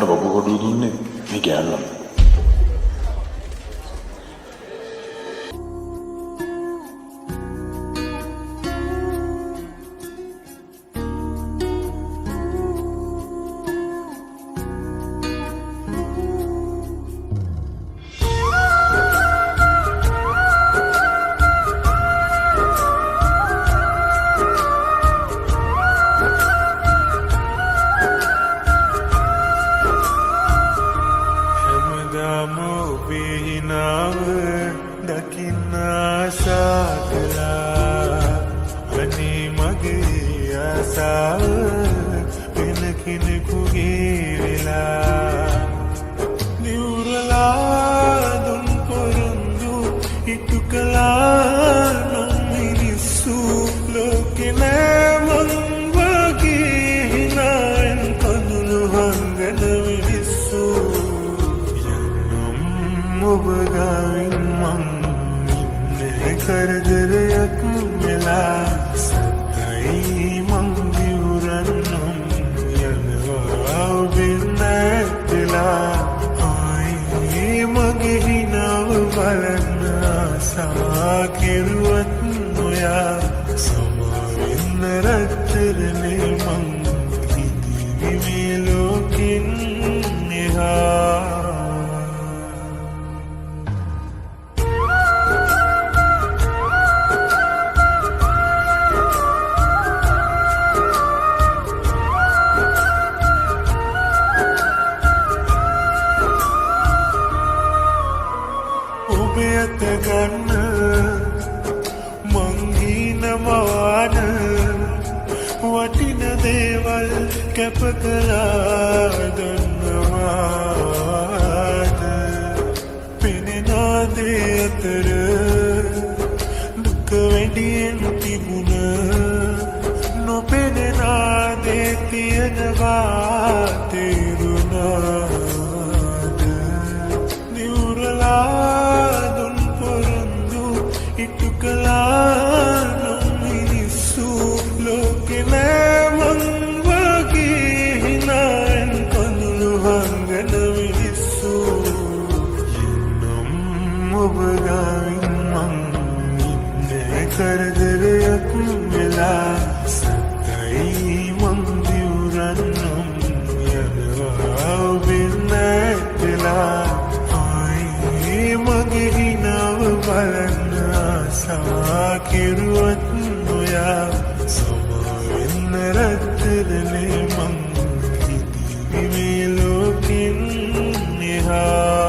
බබු කොඩිය දුන්නේ මේ ගෑල්ලම. දකින්න ආසා කළා අනේ මගේ ආසාව වෙන කෙනෙකුගේ වෙලා නිවුරලා දුන් පොරොන්දු ඉටු කළා නොමිනිස්සු ලෝකේ නෑ මං වගේ හිනාෙන් කඳුළු හංගන මිනිස්සු ඔබ ගාවින් මං ඉන්නේ කරදරයක් වෙලා සතයි මං දිවුරන්නම් යනවා ඔබෙන් නැතිලා ආයේ මගේ හිනාව බලන්න ආසා කෙරුවත් නොයා සමාවෙන්න රත්තරනේ මං ඉදිවි මේ ලෝකෙන් එහා ඔබේ අත ගන්න මං හිනමවාන වටින දේවල් කැප කළා දන්නවාද පෙනෙන දේ අතර දුක වැඩියෙන් තිබුණ නොපෙනෙන දේ තියෙනවා තේරුණාද නිවුරලා ඉටු කළා නොමිනිස්සු ලෝකේ නෑ මං වගේ හිනාෙන් කඳුළු හංගන මිනිස්සු එන්නම් ඔබ ගාවින් මං ඉන්නේ කරදරයක් වෙලා සතයි මං දිවුරන්නම් යනවා ඔබෙන් නැතිලා ආයේ මගේ හිනාව බලන්න ආසා කෙරුවත් නොයා සමාවෙන්න රත්තරනේ මං ඉදිවි මේ ලෝකෙන් එහා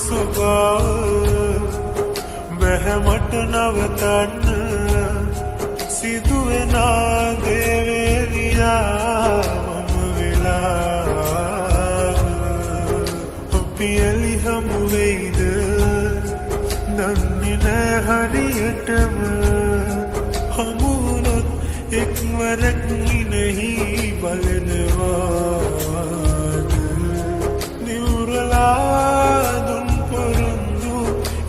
ස්වභාව බැහැමට නවතන්න සිදුවෙන දේවේලියා මම වෙලා අපි එලි හමු වෙයිද දන්නේ නෑ හරියටම හමුනොත් එක්වරක් නිනෙහි බලනවාද නිවුරලා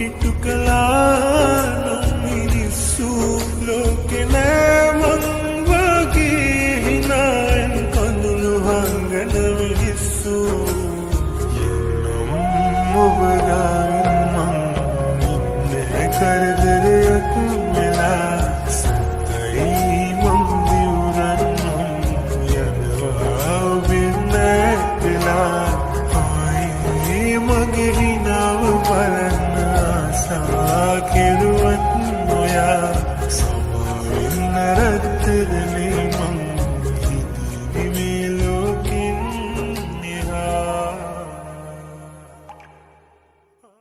ඉටු කළා නොමිනිස්සු ලෝකේ නෑ මං වගේ හිනාෙන් කඳුළු හංගන මිනිස්සු එන්නම් ඔබ ගාවින් මං ඉන්නේ කරදරයක් වෙලා සතයි මං දිවුරන්නම් යනවා ඔබෙන් නැතිලා ආයේ මගේ හිනාව බලන්න ආසා කෙරුවත් නොයා සමාවෙන්න රත්තරනේ